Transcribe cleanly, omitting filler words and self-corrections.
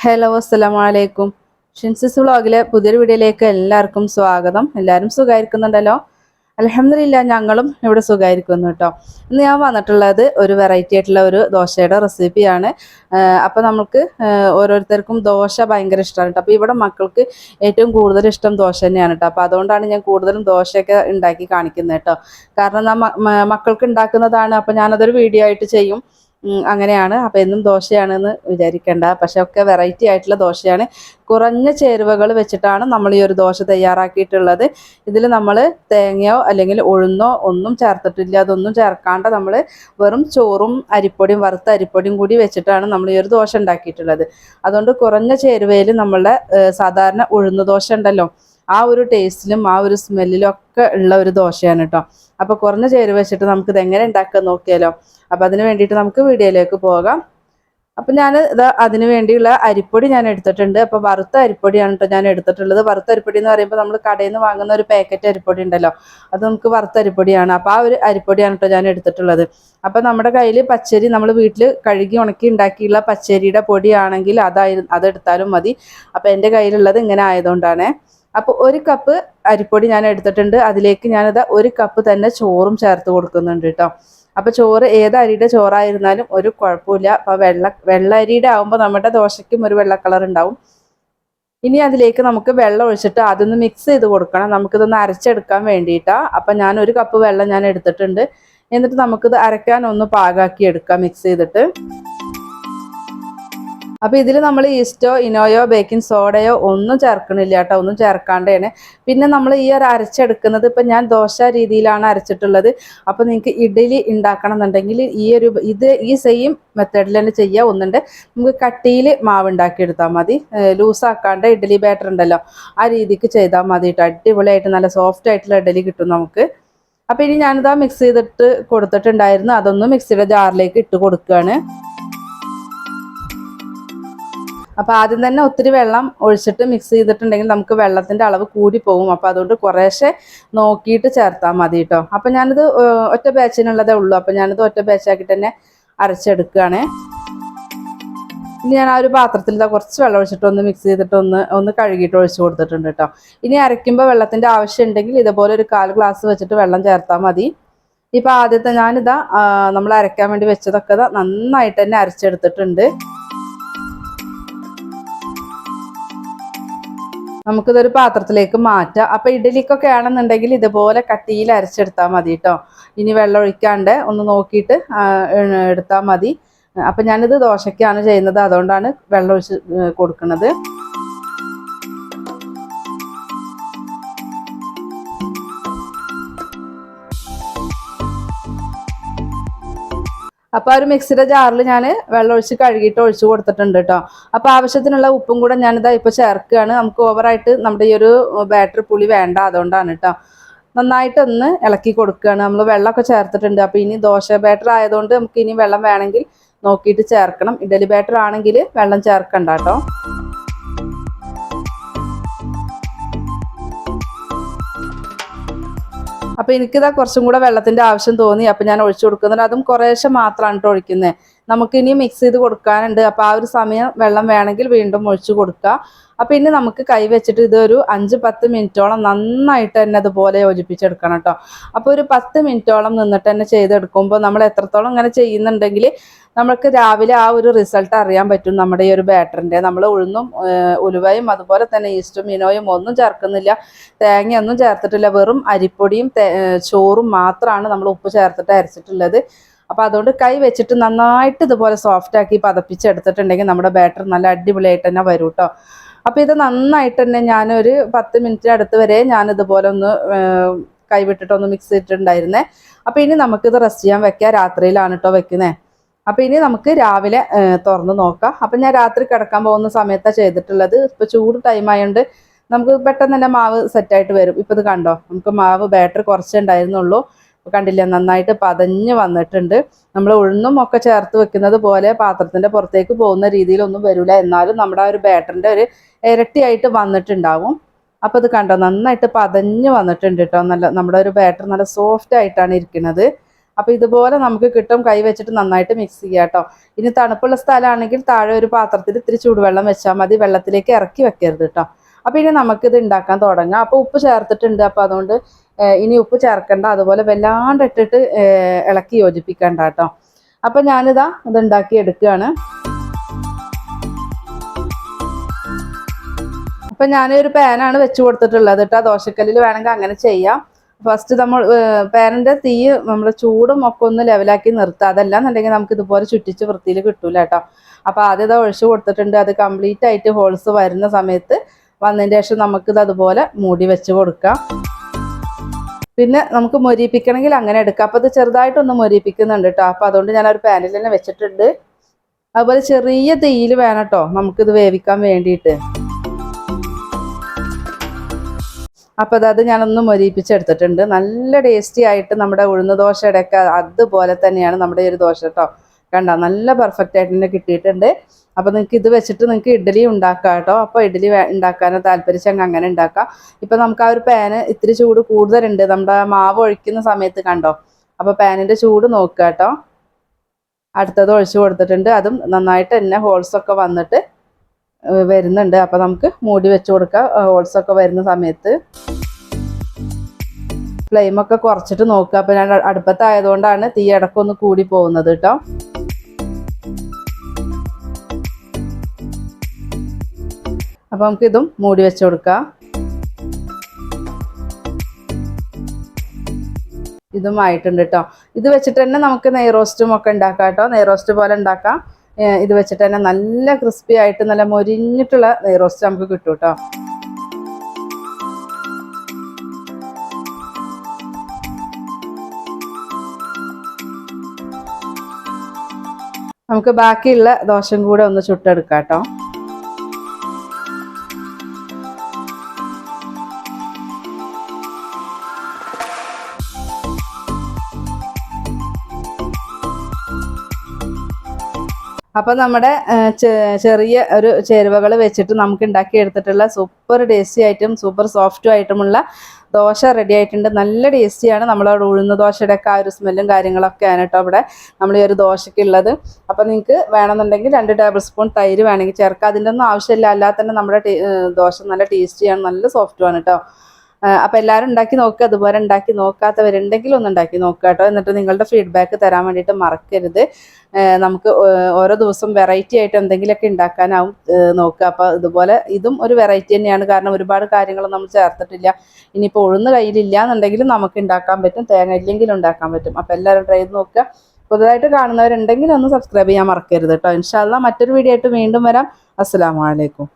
Hello അസ്സലാമലൈക്കും. ഷിൻസിസ് വ്ളോഗിലെ പുതിയൊരു വീഡിയോയിലേക്ക് എല്ലാവർക്കും സ്വാഗതം. എല്ലാവരും സുഖമായിരിക്കുന്നുണ്ടല്ലോ? അൽഹംദുലില്ലാ, ഞങ്ങളും ഇവിടെ സുഖമായിരിക്കുന്നു കേട്ടോ. ഇന്ന് ഞാൻ വന്നിട്ടുള്ളത് ഒരു വെറൈറ്റി ആയിട്ടുള്ള ഒരു ദോശയുടെ റെസിപ്പിയാണ്. അപ്പോൾ നമുക്ക് ഓരോരുത്തർക്കും ദോശ ഭയങ്കര ഇഷ്ടമാണ് കേട്ടോ. അപ്പോൾ ഇവിടെ മക്കൾക്ക് ഏറ്റവും കൂടുതൽ ഇഷ്ടം ദോശ തന്നെയാണ് കേട്ടോ. അപ്പോൾ അതുകൊണ്ടാണ് ഞാൻ കൂടുതലും ദോശയൊക്കെ ഉണ്ടാക്കി കാണിക്കുന്നത് കേട്ടോ. കാരണം മക്കൾക്ക് ഉണ്ടാക്കുന്നതാണ്. അപ്പോൾ ഞാനതൊരു വീഡിയോ ആയിട്ട് ചെയ്യും. അങ്ങനെയാണ്. അപ്പോൾ എന്നും ദോശയാണെന്ന് വിചാരിക്കേണ്ട, പക്ഷെ ഒക്കെ വെറൈറ്റി ആയിട്ടുള്ള ദോശയാണ്. കുറഞ്ഞ ചേരുവകൾ വെച്ചിട്ടാണ് നമ്മൾ ഈ ഒരു ദോശ തയ്യാറാക്കിയിട്ടുള്ളത്. ഇതിൽ നമ്മൾ തേങ്ങയോ അല്ലെങ്കിൽ ഉഴുന്നോ ഒന്നും ചേർത്തിട്ടില്ല. അതൊന്നും ചേർക്കാണ്ട് നമ്മൾ വെറും ചോറും അരിപ്പൊടിയും വറുത്ത അരിപ്പൊടിയും കൂടി വെച്ചിട്ടാണ് നമ്മൾ ഈ ഒരു ദോശ ഉണ്ടാക്കിയിട്ടുള്ളത്. അതുകൊണ്ട് കുറഞ്ഞ ചേരുവയിൽ നമ്മളുടെ സാധാരണ ഉഴുന്ന് ദോശ ഉണ്ടല്ലോ, ആ ഒരു ടേസ്റ്റിലും ആ ഒരു സ്മെല്ലിലും ഒക്കെ ഉള്ള ഒരു ദോശയാണ് കേട്ടോ. അപ്പോൾ കുറഞ്ഞ ചേരുവ വെച്ചിട്ട് നമുക്കിത് എങ്ങനെ ഉണ്ടാക്കാൻ നോക്കിയാലോ. അപ്പോൾ അതിന് വേണ്ടിയിട്ട് നമുക്ക് വീഡിയോയിലേക്ക് പോകാം. അപ്പം ഞാൻ ഇത് അതിന് വേണ്ടിയുള്ള അരിപ്പൊടി ഞാൻ എടുത്തിട്ടുണ്ട്. അപ്പോൾ വറുത്ത അരിപ്പൊടിയാണ് കേട്ടോ ഞാൻ എടുത്തിട്ടുള്ളത്. വറുത്ത അരിപ്പൊടി എന്ന് പറയുമ്പോൾ നമ്മൾ കടയിൽ നിന്ന് വാങ്ങുന്ന ഒരു പാക്കറ്റ് അരിപ്പൊടി ഉണ്ടല്ലോ, അത് നമുക്ക് വറുത്ത അരിപ്പൊടിയാണ്. അപ്പോൾ ആ ഒരു അരിപ്പൊടിയാണ് കേട്ടോ ഞാൻ എടുത്തിട്ടുള്ളത്. അപ്പോൾ നമ്മുടെ കയ്യിൽ പച്ചരി നമ്മൾ വീട്ടിൽ കഴുകി ഉണക്കി ഉണ്ടാക്കിയുള്ള പച്ചരിയുടെ പൊടിയാണെങ്കിൽ അതെടുത്താലും മതി. അപ്പോൾ എൻ്റെ കയ്യിലുള്ളത് ഇങ്ങനെ ആയതുകൊണ്ടാണ്. അപ്പോൾ ഒരു കപ്പ് അരിപ്പൊടി ഞാൻ എടുത്തിട്ടുണ്ട്. അതിലേക്ക് ഞാനിത് ഒരു കപ്പ് തന്നെ ചോറും ചേർത്ത് കൊടുക്കുന്നുണ്ട് കേട്ടോ. അപ്പോൾ ചോറ് ഏത് അരിയുടെ ചോറായിരുന്നാലും ഒരു കുഴപ്പമില്ല. അപ്പോൾ വെള്ള അരിയുടെ ആകുമ്പോൾ നമ്മുടെ ദോശയ്ക്കും ഒരു വെള്ള കളർ ഉണ്ടാവും. ഇനി അതിലേക്ക് നമുക്ക് വെള്ളം ഒഴിച്ചിട്ട് അതൊന്ന് മിക്സ് ചെയ്ത് കൊടുക്കണം. നമുക്കിതൊന്ന് അരച്ചെടുക്കാൻ വേണ്ടിയിട്ടാണ്. അപ്പം ഞാൻ ഒരു കപ്പ് വെള്ളം ഞാൻ എടുത്തിട്ടുണ്ട്. എന്നിട്ട് നമുക്കിത് അരക്കാൻ ഒന്ന് പാകാക്കി എടുക്കാം മിക്സ് ചെയ്തിട്ട്. അപ്പോൾ ഇതിൽ നമ്മൾ ഈസ്റ്റോ ഇനോയോ ബേക്കിംഗ് സോഡയോ ഒന്നും ചേർക്കണില്ല കേട്ടോ, ഒന്നും ചേർക്കാണ്ടാണ്. പിന്നെ നമ്മൾ ഈ ഒരു അരച്ചെടുക്കുന്നത് ഇപ്പം ഞാൻ ദോശ രീതിയിലാണ് അരച്ചിട്ടുള്ളത്. അപ്പോൾ നിങ്ങൾക്ക് ഇഡ്ഡലി ഉണ്ടാക്കണം എന്നുണ്ടെങ്കിൽ ഈ സെയിം മെത്തേഡിൽ തന്നെ ചെയ്യുക. ഒന്നുണ്ട് നമുക്ക് കട്ടിയിൽ മാവ് ഉണ്ടാക്കിയെടുത്താൽ മതി. ലൂസാക്കാണ്ട് ഇഡ്ഡലി ബാറ്റർ ഉണ്ടല്ലോ, ആ രീതിക്ക് ചെയ്താൽ മതി കേട്ടോ. അടിപൊളിയായിട്ട് നല്ല സോഫ്റ്റ് ആയിട്ടുള്ള ഇഡ്ഡലി കിട്ടും നമുക്ക്. അപ്പോൾ ഇനി ഞാനിതാ മിക്സ് ചെയ്തിട്ട് കൊടുത്തിട്ടുണ്ടായിരുന്നു. അതൊന്ന് മിക്സിയുടെ ജാറിലേക്ക് ഇട്ട് കൊടുക്കുകയാണ്. അപ്പോൾ ആദ്യം തന്നെ ഒത്തിരി വെള്ളം ഒഴിച്ചിട്ട് മിക്സ് ചെയ്തിട്ടുണ്ടെങ്കിൽ നമുക്ക് വെള്ളത്തിൻ്റെ അളവ് കൂടി പോകും. അപ്പോൾ അതുകൊണ്ട് കുറേശ്ശെ നോക്കിയിട്ട് ചേർത്താൽ മതി കേട്ടോ. അപ്പോൾ ഞാനിത് ഒറ്റ ബാച്ചിനുള്ളതേ ഉള്ളൂ. അപ്പോൾ ഞാനിത് ഒറ്റ ബാച്ചാക്കിയിട്ട് തന്നെ അരച്ചെടുക്കുകയാണ്. ഇനി ഞാൻ ആ ഒരു പാത്രത്തിൽ കുറച്ച് വെള്ളം ഒഴിച്ചിട്ട് ഒന്ന് മിക്സ് ചെയ്തിട്ട് ഒന്ന് കഴുകിയിട്ട് ഒഴിച്ച് കൊടുത്തിട്ടുണ്ട് കേട്ടോ. ഇനി അരയ്ക്കുമ്പോൾ വെള്ളത്തിൻ്റെ ആവശ്യം ഉണ്ടെങ്കിൽ ഇതുപോലെ ഒരു 1/4 ഗ്ലാസ് വെച്ചിട്ട് വെള്ളം ചേർത്താൽ മതി. ഇപ്പോൾ ആദ്യത്തെ ഞാനിതാ നമ്മൾ അരയ്ക്കാൻ വേണ്ടി വെച്ചതൊക്കെ നന്നായിട്ട് തന്നെ അരച്ചെടുത്തിട്ടുണ്ട്. നമുക്കിതൊരു പാത്രത്തിലേക്ക് മാറ്റാം. അപ്പോൾ ഇഡ്ഡലിക്കൊക്കെ ആണെന്നുണ്ടെങ്കിൽ ഇതുപോലെ കട്ടിയിൽ അരച്ചെടുത്താൽ മതി കേട്ടോ. ഇനി വെള്ളം ഒഴിക്കാണ്ട് ഒന്ന് നോക്കിയിട്ട് എടുത്താൽ മതി. അപ്പം ഞാനിത് ദോശയ്ക്കാണ് ചെയ്യുന്നത്, അതുകൊണ്ടാണ് വെള്ളം ഒഴിച്ച് കൊടുക്കുന്നത്. അപ്പോൾ ആ ഒരു മിക്സിയുടെ ജാറിൽ ഞാൻ വെള്ളം ഒഴിച്ച് കഴുകിയിട്ട് ഒഴിച്ച് കൊടുത്തിട്ടുണ്ട് കേട്ടോ. അപ്പോൾ ആവശ്യത്തിനുള്ള ഉപ്പും കൂടെ ഞാനിതാ ഇപ്പോൾ ചേർക്കുകയാണ്. നമുക്ക് ഓവറായിട്ട് നമ്മുടെ ഈ ഒരു ബാറ്ററി പുളി വേണ്ട, അതുകൊണ്ടാണ് കേട്ടോ. നന്നായിട്ടൊന്ന് ഇളക്കി കൊടുക്കുകയാണ്. നമ്മൾ വെള്ളമൊക്കെ ചേർത്തിട്ടുണ്ട്. അപ്പോൾ ഇനി ദോശ ബാറ്റർ ആയതുകൊണ്ട് നമുക്ക് ഇനി വെള്ളം വേണമെങ്കിൽ നോക്കിയിട്ട് ചേർക്കണം. ഇഡ്ഡലി ബാറ്റർ ആണെങ്കിൽ വെള്ളം ചേർക്കണ്ട കേട്ടോ. അപ്പോൾ എനിക്കിതാ കുറച്ചും കൂടെ വെള്ളത്തിൻ്റെ ആവശ്യം തോന്നി. അപ്പോൾ ഞാൻ ഒഴിച്ചു കൊടുക്കുന്നുണ്ട്. അതും കുറേശ്ശെ മാത്രമാണ് കേട്ടോ ഒഴിക്കുന്നത്. നമുക്കിനി മിക്സ് ചെയ്ത് കൊടുക്കാനുണ്ട്. അപ്പോൾ ആ ഒരു സമയം വെള്ളം വേണമെങ്കിൽ വീണ്ടും ഒഴിച്ചു കൊടുക്കുക. അപ്പോൾ ഇനി നമുക്ക് കൈ വെച്ചിട്ട് ഇതൊരു 5-10 മിനിറ്റോളം നന്നായിട്ട് തന്നെ അതുപോലെ യോജിപ്പിച്ചെടുക്കണം കേട്ടോ. അപ്പോൾ ഒരു 10 മിനിറ്റോളം നിന്നിട്ട് തന്നെ ചെയ്തെടുക്കുമ്പോൾ നമ്മൾ എത്രത്തോളം ഇങ്ങനെ ചെയ്യുന്നുണ്ടെങ്കിൽ നമുക്ക് രാവിലെ ആ ഒരു റിസൾട്ട് അറിയാൻ പറ്റും നമ്മുടെ ഈ ഒരു ബാറ്ററിൻ്റെ. നമ്മൾ ഉഴുന്നും ഉലുവയും അതുപോലെ തന്നെ ഈസ്റ്റും ഇനോയും ഒന്നും ചേർക്കുന്നില്ല, തേങ്ങയൊന്നും ചേർത്തിട്ടില്ല. വെറും അരിപ്പൊടിയും ചോറും മാത്രമാണ് നമ്മൾ ഉപ്പ് ചേർത്തിട്ട് അരച്ചിട്ടുള്ളത്. അപ്പോൾ അതുകൊണ്ട് കൈ വെച്ചിട്ട് നന്നായിട്ട് ഇതുപോലെ സോഫ്റ്റാക്കി പതപ്പിച്ചെടുത്തിട്ടുണ്ടെങ്കിൽ നമ്മുടെ ബാറ്റർ നല്ല അടിപൊളിയായിട്ട് തന്നെ വരും കേട്ടോ. അപ്പോൾ ഇത് നന്നായിട്ട് തന്നെ ഞാനൊരു 10 മിനിറ്റിനടുത്ത് വരെ ഞാനിതുപോലെ ഒന്ന് കൈവിട്ടിട്ടൊന്ന് മിക്സ് ചെയ്തിട്ടുണ്ടായിരുന്നേ. അപ്പോൾ ഇനി നമുക്കിത് റെസ്റ്റ് ചെയ്യാൻ വെക്കാം. രാത്രിയിലാണ് കേട്ടോ വെക്കുന്നത്. അപ്പോൾ ഇനി നമുക്ക് രാവിലെ തുറന്ന് നോക്കാം. അപ്പം ഞാൻ രാത്രി കിടക്കാൻ പോകുന്ന സമയത്താണ് ചെയ്തിട്ടുള്ളത്. ഇപ്പോൾ ചൂട് ടൈം ആയതുകൊണ്ട് നമുക്ക് പെട്ടെന്ന് തന്നെ മാവ് സെറ്റായിട്ട് വരും. ഇപ്പോൾ ഇത് കണ്ടോ, നമുക്ക് മാവ് ബാറ്ററി കുറച്ചേ ഉണ്ടായിരുന്നുള്ളൂ. കണ്ടില്ല, നന്നായിട്ട് പതഞ്ഞ് വന്നിട്ടുണ്ട്. നമ്മൾ ഉഴുന്നും ഒക്കെ ചേർത്ത് വെക്കുന്നത് പോലെ പാത്രത്തിൻ്റെ പുറത്തേക്ക് പോകുന്ന രീതിയിലൊന്നും വരില്ല. എന്നാലും നമ്മുടെ ആ ഒരു ബാറ്ററിൻ്റെ ഒരു ഇരട്ടിയായിട്ട് വന്നിട്ടുണ്ടാവും. അപ്പോൾ ഇത് കണ്ടോ, നന്നായിട്ട് പതഞ്ഞ് വന്നിട്ടുണ്ട് കേട്ടോ. നമ്മുടെ ഒരു ബാറ്റർ നല്ല സോഫ്റ്റ് ആയിട്ടാണ് ഇരിക്കുന്നത്. അപ്പോൾ ഇതുപോലെ നമുക്ക് കിട്ടും. കൈ വെച്ചിട്ട് നന്നായിട്ട് മിക്സ് ചെയ്യുക കേട്ടോ. ഇനി തണുപ്പുള്ള സ്ഥലമാണെങ്കിൽ താഴെ ഒരു പാത്രത്തിൽ ഇത്തിരി ചൂടുവെള്ളം വെച്ചാൽ മതി, വെള്ളത്തിലേക്ക് ഇറക്കി വെക്കരുത് കേട്ടോ. അപ്പോൾ ഇനി നമുക്കിത് ഉണ്ടാക്കാൻ തുടങ്ങാം. അപ്പോൾ ഉപ്പ് ചേർത്തിട്ടുണ്ട്, അപ്പോൾ അതുകൊണ്ട് ഇനി ഉപ്പ് ചേർക്കണ്ട, അതുപോലെ വല്ലാണ്ട് ഇട്ടിട്ട് ഇളക്കി യോജിപ്പിക്കണ്ട കേട്ടോ. അപ്പോൾ ഞാനിതാ ഇത് ഉണ്ടാക്കി എടുക്കുകയാണ്. അപ്പം ഞാനൊരു പാനാണ് വെച്ച് കൊടുത്തിട്ടുള്ളത് കേട്ടോ. ദോശക്കല്ലിൽ വേണമെങ്കിൽ അങ്ങനെ ചെയ്യാം. ഫസ്റ്റ് നമ്മൾ പാനിൻ്റെ തീ നമ്മൾ ചൂടും ഒക്കെ ഒന്ന് ലെവലാക്കി നിർത്തുക. അതല്ല എന്നുണ്ടെങ്കിൽ നമുക്ക് ഇതുപോലെ ചുറ്റിച്ച് വൃത്തിയിൽ കിട്ടൂല കേട്ടോ. അപ്പോൾ ആദ്യം ഇതാ ഒഴിച്ച് കൊടുത്തിട്ടുണ്ട്. അത് കംപ്ലീറ്റ് ആയിട്ട് ഹോൾസ് വരുന്ന സമയത്ത് വന്നതിന് ശേഷം നമുക്കിത് അതുപോലെ മൂടി വെച്ച് കൊടുക്കാം. പിന്നെ നമുക്ക് മൊരിപ്പിക്കണമെങ്കിൽ അങ്ങനെ എടുക്കാം. അപ്പോൾ ഇത് ചെറുതായിട്ടൊന്ന് മൊരിപ്പിക്കുന്നുണ്ട് കേട്ടോ. അപ്പോൾ അതുകൊണ്ട് ഞാൻ ഒരു പാനിൽ തന്നെ വെച്ചിട്ടുണ്ട്. അതുപോലെ ചെറിയ തീയിൽ വേണം കേട്ടോ നമുക്കിത് വേവിക്കാൻ വേണ്ടിയിട്ട്. അപ്പോൾ അത് ഞാനൊന്ന് മൊരിപ്പിച്ചെടുത്തിട്ടുണ്ട്. നല്ല ടേസ്റ്റി ആയിട്ട് നമ്മുടെ ഉഴുന്ന് ദോശയുടെയൊക്കെ അതുപോലെ തന്നെയാണ് നമ്മുടെ ഒരു ദോശ കേട്ടോ. കണ്ടോ, നല്ല പെർഫെക്റ്റ് ആയിട്ട് തന്നെ കിട്ടിയിട്ടുണ്ട്. അപ്പോൾ നിങ്ങൾക്ക് ഇത് വെച്ചിട്ട് നിങ്ങൾക്ക് ഇഡ്ഡലി ഉണ്ടാക്കാം കേട്ടോ. അപ്പോൾ ഇഡ്ഡലി ഉണ്ടാക്കാൻ താല്പര്യമെങ്കിൽ അങ്ങനെ ഉണ്ടാക്കാം. ഇപ്പം നമുക്ക് ആ ഒരു പാന് ഇത്തിരി ചൂട് കൂടുതലുണ്ട് നമ്മുടെ മാവ് ഒഴിക്കുന്ന സമയത്ത്, കണ്ടോ. അപ്പോൾ പാനിൻ്റെ ചൂട് നോക്കുക കേട്ടോ. അടുത്തത് ഒഴിച്ച് കൊടുത്തിട്ടുണ്ട്. അതും നന്നായിട്ട് തന്നെ ഹോൾസൊക്കെ വന്നിട്ട് വരുന്നുണ്ട്. അപ്പോൾ നമുക്ക് മൂടി വെച്ച് കൊടുക്കാം. ഹോൾസൊക്കെ വരുന്ന സമയത്ത് ഫ്ലെയിമൊക്കെ കുറച്ചിട്ട് നോക്കുക. അപ്പോൾ ഞാൻ അടുപ്പത്തായതുകൊണ്ടാണ് തീ ഇടക്കൊന്ന് കൂടി പോകുന്നത് കേട്ടോ. അപ്പോൾ നമുക്ക് ഇതും മൂടി വെച്ച് കൊടുക്കാം. ഇതും ആയിട്ടുണ്ട് കേട്ടോ. ഇത് വെച്ചിട്ട് തന്നെ നമുക്ക് നെയ് റോസ്റ്റും ഒക്കെ ഉണ്ടാക്കാം കേട്ടോ. നെയ് റോസ്റ്റ് പോലെ ഉണ്ടാക്കാം. ഇത് വെച്ചിട്ട് തന്നെ നല്ല ക്രിസ്പി ആയിട്ട് നല്ല മൊരിഞ്ഞിട്ടുള്ള നെയ് റോസ്റ്റ് നമുക്ക് കിട്ടും കേട്ടോ. നമുക്ക് ബാക്കിയുള്ള ദോശയും കൂടെ ഒന്ന് ചുട്ടെടുക്കാം കേട്ടോ. അപ്പോൾ നമ്മുടെ ചെറിയ ഒരു ചേരുവകൾ വെച്ചിട്ട് നമുക്ക് ഉണ്ടാക്കി എടുത്തിട്ടുള്ള സൂപ്പർ ടേസ്റ്റി ആയിട്ടും സൂപ്പർ സോഫ്റ്റും ആയിട്ടുമുള്ള ദോശ റെഡി ആയിട്ടുണ്ട്. നല്ല ടേസ്റ്റിയാണ്. നമ്മളവിടെ ഉഴുന്ന ദോശയുടെ ഒക്കെ ആ ഒരു സ്മെല്ലും കാര്യങ്ങളൊക്കെയാണ് കേട്ടോ ഇവിടെ നമ്മൾ ഈ ഒരു ദോശയ്ക്കുള്ളത്. അപ്പോൾ നിങ്ങൾക്ക് വേണമെന്നുണ്ടെങ്കിൽ 2 ടേബിൾ സ്പൂൺ തൈര് വേണമെങ്കിൽ ചേർക്കാം. അതിൻ്റെ ഒന്നും ആവശ്യമില്ല. അല്ലാതെ തന്നെ നമ്മുടെ ദോശ നല്ല ടേസ്റ്റിയാണ്, നല്ല സോഫ്റ്റുമാണ് കേട്ടോ. അപ്പോൾ എല്ലാവരും ഉണ്ടാക്കി നോക്കുക. അതുപോലെ ഉണ്ടാക്കി നോക്കാത്തവരുണ്ടെങ്കിൽ ഒന്ന് ഉണ്ടാക്കി നോക്കുക കേട്ടോ. എന്നിട്ട് നിങ്ങളുടെ ഫീഡ്ബാക്ക് തരാൻ വേണ്ടിയിട്ട് മറക്കരുത്. നമുക്ക് ഓരോ ദിവസം വെറൈറ്റി ആയിട്ട് എന്തെങ്കിലുമൊക്കെ ഉണ്ടാക്കാനാവും നോക്കുക. അപ്പോൾ ഇതുപോലെ ഇതും ഒരു വെറൈറ്റി തന്നെയാണ്. കാരണം ഒരുപാട് കാര്യങ്ങളൊന്നും നമ്മൾ ചേർത്തിട്ടില്ല. ഇനിയിപ്പോൾ ഉഴുന്ന് കയ്യിലില്ല എന്നുണ്ടെങ്കിലും നമുക്ക് ഉണ്ടാക്കാൻ പറ്റും, തേങ്ങ ഇല്ലെങ്കിലും ഉണ്ടാക്കാൻ പറ്റും. അപ്പോൾ എല്ലാവരും ട്രൈ ചെയ്ത് നോക്കുക. പുതുതായിട്ട് കാണുന്നവരുണ്ടെങ്കിൽ ഒന്ന് സബ്സ്ക്രൈബ് ചെയ്യാൻ മറക്കരുത് കേട്ടോ. ഇൻഷാ അല്ലാഹ് മറ്റൊരു വീഡിയോ ആയിട്ട് വീണ്ടും വരാം. അസ്സലാമു അലൈക്കും.